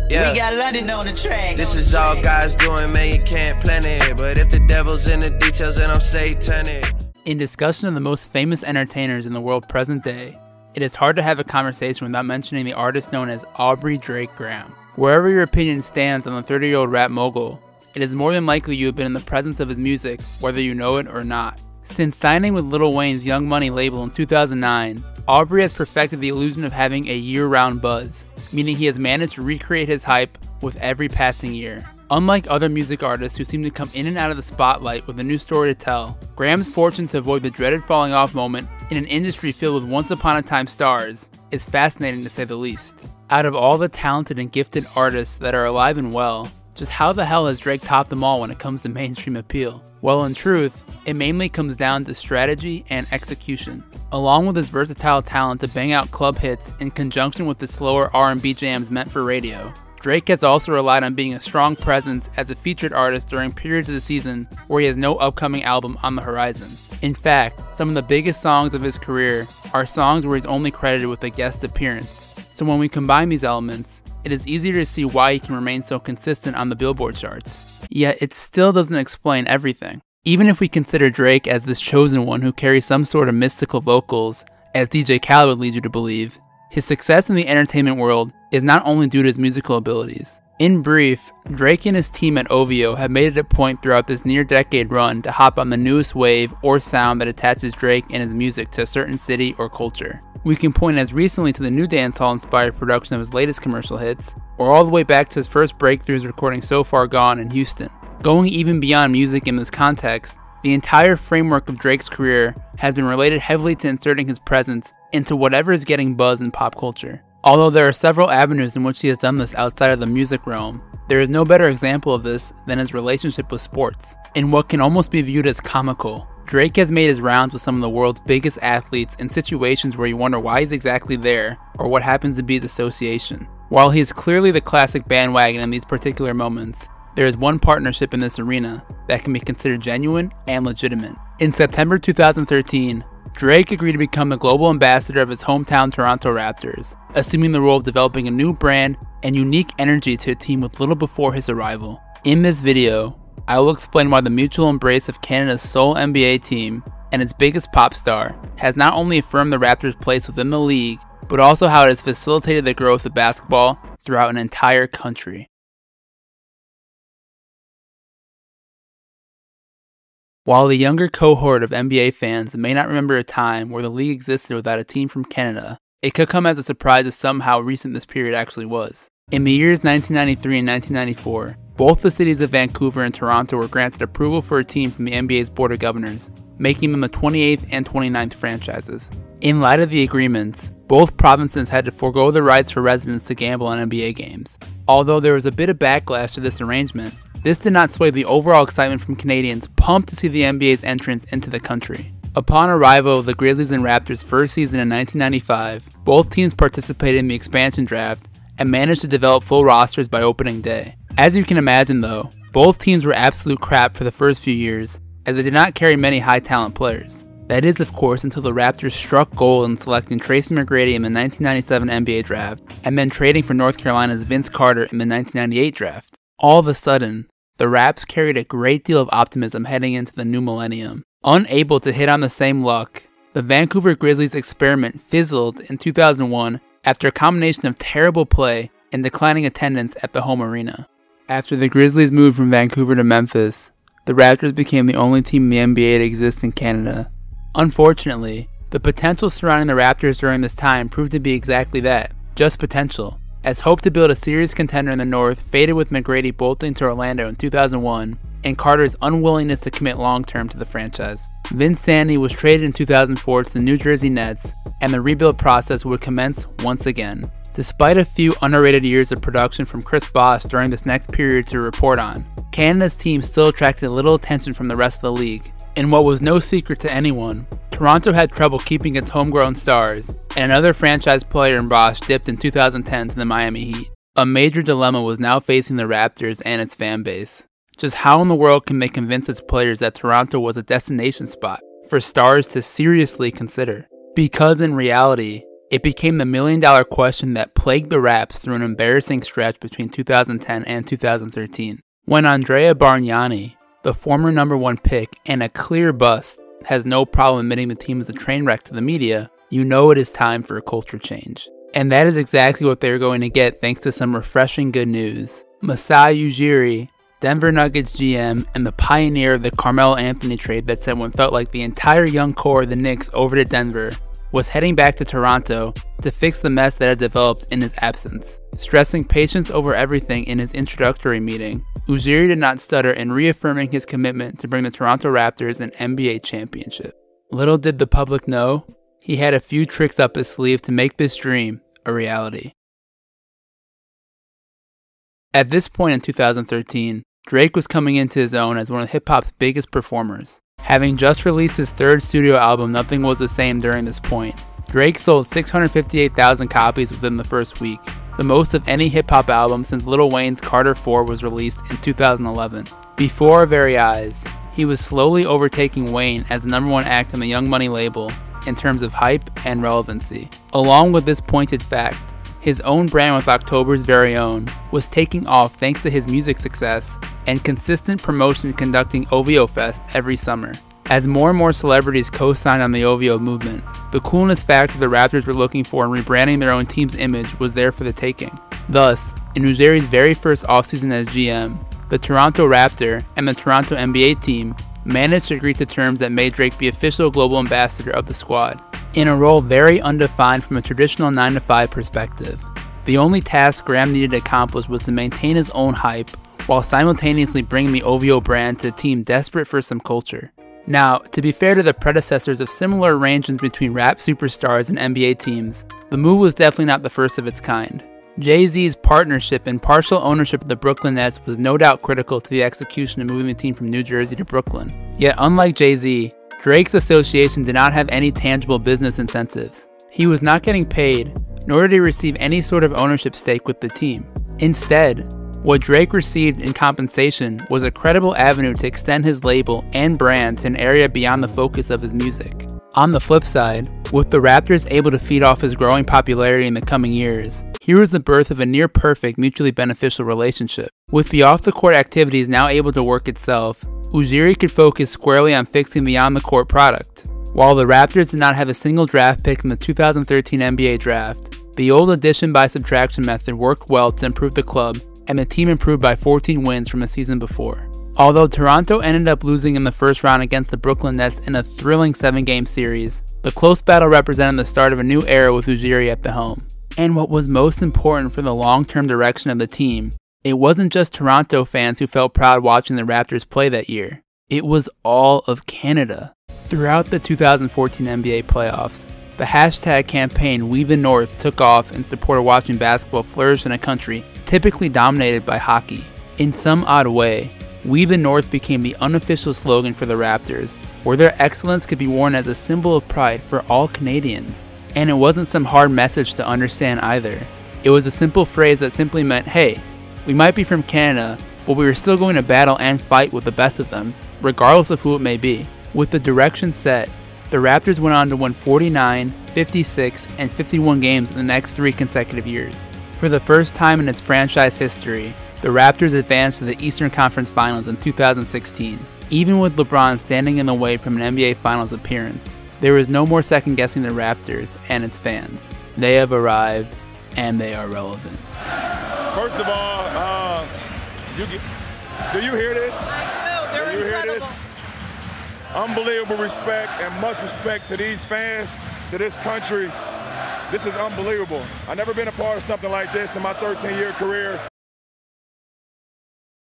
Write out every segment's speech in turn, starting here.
Yeah. We got London on the track. This is all God's doing, man, you can't plan it. But if the devil's in the details, then I'm satanic. In discussion of the most famous entertainers in the world present day, it is hard to have a conversation without mentioning the artist known as Aubrey Drake Graham. Wherever your opinion stands on the 30-year-old rap mogul, it is more than likely you have been in the presence of his music, whether you know it or not. Since signing with Lil Wayne's Young Money label in 2009, Aubrey has perfected the illusion of having a year-round buzz, meaning he has managed to recreate his hype with every passing year. Unlike other music artists who seem to come in and out of the spotlight with a new story to tell, Graham's fortune to avoid the dreaded falling off moment in an industry filled with once-upon-a-time stars is fascinating to say the least. Out of all the talented and gifted artists that are alive and well, just how the hell has Drake topped them all when it comes to mainstream appeal? Well, in truth, it mainly comes down to strategy and execution. Along with his versatile talent to bang out club hits in conjunction with the slower R&B jams meant for radio, Drake has also relied on being a strong presence as a featured artist during periods of the season where he has no upcoming album on the horizon. In fact, some of the biggest songs of his career are songs where he's only credited with a guest appearance. So when we combine these elements, it is easier to see why he can remain so consistent on the Billboard charts. Yet it still doesn't explain everything. Even if we consider Drake as this chosen one who carries some sort of mystical vocals, as DJ Khaled would lead you to believe, his success in the entertainment world is not only due to his musical abilities. In brief, Drake and his team at OVO have made it a point throughout this near-decade run to hop on the newest wave or sound that attaches Drake and his music to a certain city or culture. We can point as recently to the new dancehall-inspired production of his latest commercial hits, or all the way back to his first breakthroughs recording So Far Gone in Houston. Going even beyond music in this context, the entire framework of Drake's career has been related heavily to inserting his presence into whatever is getting buzz in pop culture. Although there are several avenues in which he has done this outside of the music realm, there is no better example of this than his relationship with sports. In what can almost be viewed as comical, Drake has made his rounds with some of the world's biggest athletes in situations where you wonder why he's exactly there, or what happens to be his association. While he is clearly the classic bandwagon in these particular moments, there is one partnership in this arena that can be considered genuine and legitimate. In September 2013, Drake agreed to become the global ambassador of his hometown Toronto Raptors, assuming the role of developing a new brand and unique energy to a team with little before his arrival. In this video, I will explain why the mutual embrace of Canada's sole NBA team and its biggest pop star has not only affirmed the Raptors' place within the league, but also how it has facilitated the growth of basketball throughout an entire country. While the younger cohort of NBA fans may not remember a time where the league existed without a team from Canada, it could come as a surprise as somehow how recent this period actually was. In the years 1993 and 1994, both the cities of Vancouver and Toronto were granted approval for a team from the NBA's Board of Governors, making them the 28th and 29th franchises. In light of the agreements, both provinces had to forego the rights for residents to gamble on NBA games. Although there was a bit of backlash to this arrangement, this did not sway the overall excitement from Canadians pumped to see the NBA's entrance into the country. Upon arrival of the Grizzlies and Raptors' first season in 1995, both teams participated in the expansion draft and managed to develop full rosters by opening day. As you can imagine though, both teams were absolute crap for the first few years, as they did not carry many high talent players. That is, of course, until the Raptors struck gold in selecting Tracy McGrady in the 1997 NBA draft, and then trading for North Carolina's Vince Carter in the 1998 draft. All of a sudden, the Raps carried a great deal of optimism heading into the new millennium. Unable to hit on the same luck, the Vancouver Grizzlies experiment fizzled in 2001 after a combination of terrible play and declining attendance at the home arena. After the Grizzlies moved from Vancouver to Memphis, the Raptors became the only team in the NBA to exist in Canada. Unfortunately, the potential surrounding the Raptors during this time proved to be exactly that, just potential, as hope to build a serious contender in the North faded with McGrady bolting to Orlando in 2001 and Carter's unwillingness to commit long-term to the franchise. Vince Sandy was traded in 2004 to the New Jersey Nets, and the rebuild process would commence once again. Despite a few underrated years of production from Chris Bosh during this next period to report on, Canada's team still attracted little attention from the rest of the league. In what was no secret to anyone, Toronto had trouble keeping its homegrown stars, and another franchise player in Bosh dipped in 2010 to the Miami Heat. A major dilemma was now facing the Raptors and its fan base. Just how in the world can they convince its players that Toronto was a destination spot for stars to seriously consider? Because in reality, It became the million-dollar question that plagued the Raps through an embarrassing stretch between 2010 and 2013. When Andrea Bargnani, the former #1 pick and a clear bust, has no problem admitting the team is a train wreck to the media, you know it is time for a culture change. And that is exactly what they're going to get thanks to some refreshing good news. Masai Ujiri, Denver Nuggets GM and the pioneer of the Carmelo Anthony trade that sent what felt like the entire young core of the Knicks over to Denver, was heading back to Toronto to fix the mess that had developed in his absence. Stressing patience over everything in his introductory meeting, Ujiri did not stutter in reaffirming his commitment to bring the Toronto Raptors an NBA championship. Little did the public know, he had a few tricks up his sleeve to make this dream a reality. At this point in 2013, Drake was coming into his own as one of hip-hop's biggest performers. Having just released his third studio album, Nothing Was the Same, during this point, Drake sold 658,000 copies within the first week, the most of any hip-hop album since Lil Wayne's Carter 4 was released in 2011. Before our very eyes, he was slowly overtaking Wayne as the #1 act on the Young Money label in terms of hype and relevancy. Along with this pointed fact, his own brand with October's Very Own was taking off thanks to his music success and consistent promotion conducting OVO Fest every summer. As more and more celebrities co-signed on the OVO movement, the coolness factor the Raptors were looking for in rebranding their own team's image was there for the taking. Thus, in Ujiri's very first offseason as GM, the Toronto Raptor and the Toronto NBA team managed to agree to terms that made Drake the official global ambassador of the squad, in a role very undefined from a traditional 9-to-5 perspective. The only task Graham needed to accomplish was to maintain his own hype while simultaneously bringing the OVO brand to a team desperate for some culture. Now, to be fair to the predecessors of similar arrangements between rap superstars and NBA teams, the move was definitely not the first of its kind. Jay-Z's partnership and partial ownership of the Brooklyn Nets was no doubt critical to the execution of moving the team from New Jersey to Brooklyn. Yet unlike Jay-Z, Drake's association did not have any tangible business incentives. He was not getting paid, nor did he receive any sort of ownership stake with the team. Instead, what Drake received in compensation was a credible avenue to extend his label and brand to an area beyond the focus of his music. On the flip side, with the Raptors able to feed off his growing popularity in the coming years, here was the birth of a near-perfect mutually beneficial relationship. With the off-the-court activities now able to work itself, Ujiri could focus squarely on fixing the on-the-court product. While the Raptors did not have a single draft pick in the 2013 NBA draft, the old addition by subtraction method worked well to improve the club, and the team improved by 14 wins from the season before. Although Toronto ended up losing in the first round against the Brooklyn Nets in a thrilling 7-game series, the close battle represented the start of a new era with Ujiri at the helm. And what was most important for the long-term direction of the team, it wasn't just Toronto fans who felt proud watching the Raptors play that year. It was all of Canada. Throughout the 2014 NBA playoffs, the hashtag campaign We the North took off in support of watching basketball flourish in a country typically dominated by hockey. In some odd way, We the North became the unofficial slogan for the Raptors, where their excellence could be worn as a symbol of pride for all Canadians. And it wasn't some hard message to understand either. It was a simple phrase that simply meant, hey, we might be from Canada, but we are still going to battle and fight with the best of them, regardless of who it may be. With the direction set, the Raptors went on to win 49, 56, and 51 games in the next 3 consecutive years. For the first time in its franchise history, the Raptors advanced to the Eastern Conference Finals in 2016. Even with LeBron standing in the way from an NBA Finals appearance, there is no more second-guessing the Raptors and its fans. They have arrived, and they are relevant. First of all, do you hear this? No, they're do you incredible. Hear this? Unbelievable respect and much respect to these fans, to this country. This is unbelievable. I've never been a part of something like this in my 13-year career.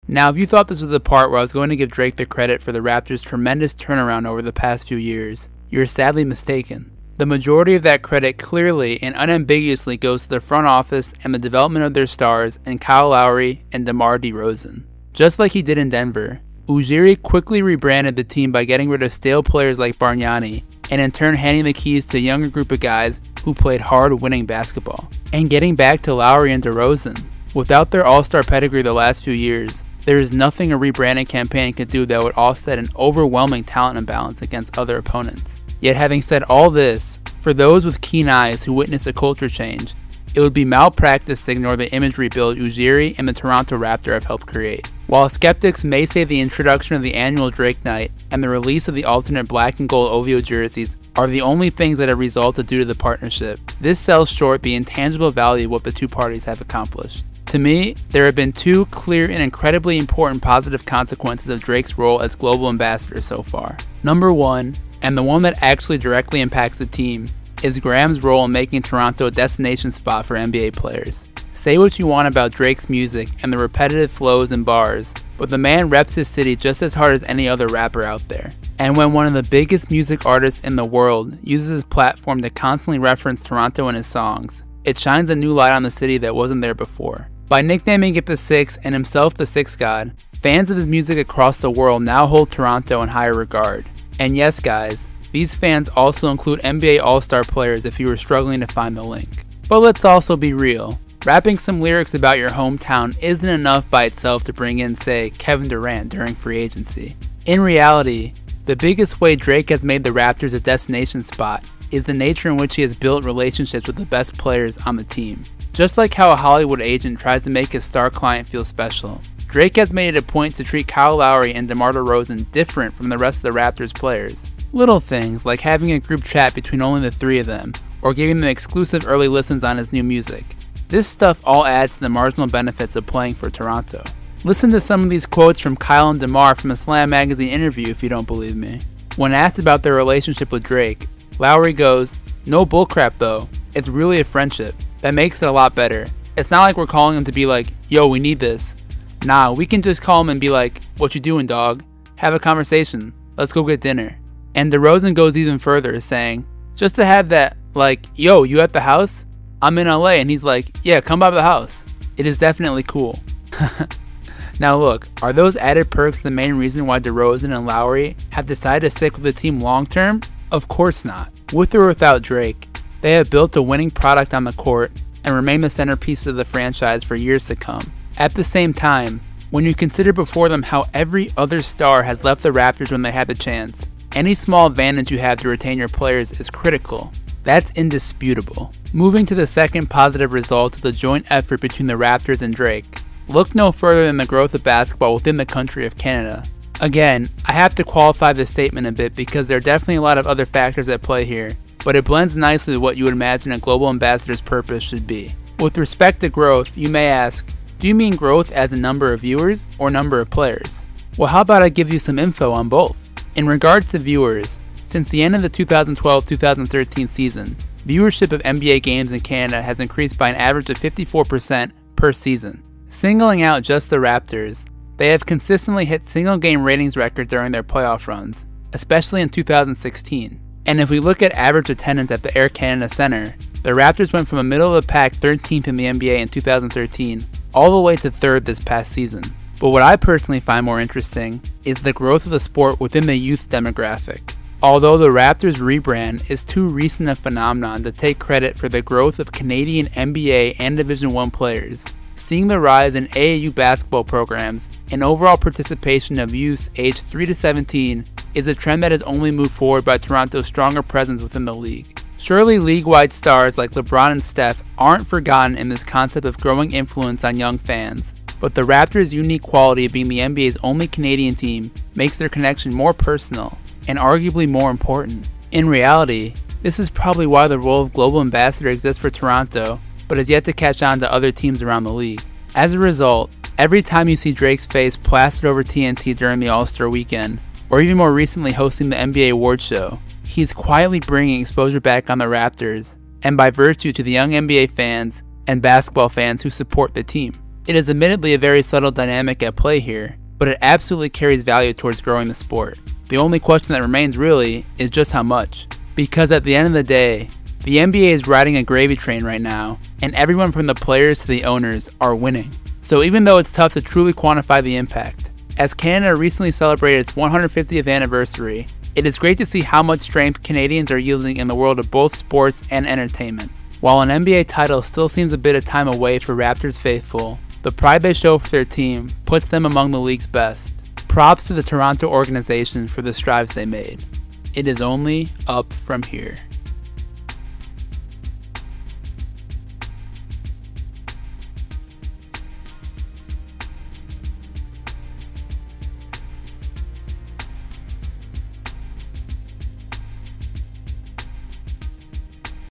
Now, if you thought this was the part where I was going to give Drake the credit for the Raptors' tremendous turnaround over the past few years, you're sadly mistaken. The majority of that credit clearly and unambiguously goes to the front office and the development of their stars in Kyle Lowry and DeMar DeRozan. Just like he did in Denver, Ujiri quickly rebranded the team by getting rid of stale players like Bargnani, and in turn handing the keys to a younger group of guys who played hard winning basketball. And getting back to Lowry and DeRozan, without their all-star pedigree the last few years, there is nothing a rebranding campaign could do that would offset an overwhelming talent imbalance against other opponents. Yet having said all this, for those with keen eyes who witness a culture change, it would be malpractice to ignore the imagery Bill Ujiri and the Toronto Raptor have helped create. While skeptics may say the introduction of the annual Drake Night and the release of the alternate black and gold OVO jerseys are the only things that have resulted due to the partnership, this sells short the intangible value of what the two parties have accomplished. To me, there have been two clear and incredibly important positive consequences of Drake's role as global ambassador so far. Number one, and the one that actually directly impacts the team, is Graham's role in making Toronto a destination spot for NBA players. Say what you want about Drake's music and the repetitive flows and bars, but the man reps his city just as hard as any other rapper out there. And when one of the biggest music artists in the world uses his platform to constantly reference Toronto in his songs, it shines a new light on the city that wasn't there before. By nicknaming it the Six and himself the Six God, fans of his music across the world now hold Toronto in higher regard. And yes guys, these fans also include NBA All-Star players if you were struggling to find the link. But let's also be real. Rapping some lyrics about your hometown isn't enough by itself to bring in, say, Kevin Durant during free agency. In reality, the biggest way Drake has made the Raptors a destination spot is the nature in which he has built relationships with the best players on the team. Just like how a Hollywood agent tries to make his star client feel special, Drake has made it a point to treat Kyle Lowry and DeMar DeRozan different from the rest of the Raptors players. Little things like having a group chat between only the three of them, or giving them exclusive early listens on his new music. This stuff all adds to the marginal benefits of playing for Toronto. Listen to some of these quotes from Kyle and DeMar from a Slam magazine interview if you don't believe me. When asked about their relationship with Drake, Lowry goes, "No bullcrap though, it's really a friendship. That makes it a lot better. It's not like we're calling him to be like, yo, we need this. Nah, we can just call him and be like, what you doing dog? Have a conversation, let's go get dinner." And DeRozan goes even further, saying, just to have that, like, yo, you at the house? I'm in LA, and he's like, yeah, come by the house. It is definitely cool. Now look, are those added perks the main reason why DeRozan and Lowry have decided to stick with the team long term? Of course not. With or without Drake, they have built a winning product on the court and remain the centerpiece of the franchise for years to come. At the same time, when you consider before them how every other star has left the Raptors when they had the chance, any small advantage you have to retain your players is critical. That's indisputable. Moving to the second positive result of the joint effort between the Raptors and Drake, look no further than the growth of basketball within the country of Canada. Again, I have to qualify this statement a bit because there are definitely a lot of other factors at play here, but it blends nicely with what you would imagine a global ambassador's purpose should be. With respect to growth, you may ask, do you mean growth as in number of viewers or number of players? Well, how about I give you some info on both? In regards to viewers, since the end of the 2012-2013 season, viewership of NBA games in Canada has increased by an average of 54% per season. Singling out just the Raptors, they have consistently hit single-game ratings records during their playoff runs, especially in 2016. And if we look at average attendance at the Air Canada Centre, the Raptors went from a middle-of-the-pack 13th in the NBA in 2013 all the way to 3rd this past season. But what I personally find more interesting is the growth of the sport within the youth demographic. Although the Raptors rebrand is too recent a phenomenon to take credit for the growth of Canadian NBA and Division I players, seeing the rise in AAU basketball programs and overall participation of youths aged 3 to 17 is a trend that has only moved forward by Toronto's stronger presence within the league. Surely league-wide stars like LeBron and Steph aren't forgotten in this concept of growing influence on young fans, but the Raptors' unique quality of being the NBA's only Canadian team makes their connection more personal and arguably more important. In reality, this is probably why the role of global ambassador exists for Toronto, but has yet to catch on to other teams around the league. As a result, every time you see Drake's face plastered over TNT during the All-Star weekend, or even more recently hosting the NBA Awards show, he's quietly bringing exposure back on the Raptors, and by virtue to the young NBA fans and basketball fans who support the team. It is admittedly a very subtle dynamic at play here, but it absolutely carries value towards growing the sport. The only question that remains really is just how much. Because at the end of the day, the NBA is riding a gravy train right now, and everyone from the players to the owners are winning. So even though it's tough to truly quantify the impact, as Canada recently celebrated its 150th anniversary, it is great to see how much strength Canadians are yielding in the world of both sports and entertainment. While an NBA title still seems a bit of time away for Raptors faithful, the pride they show for their team puts them among the league's best. Props to the Toronto organization for the strides they made. It is only up from here.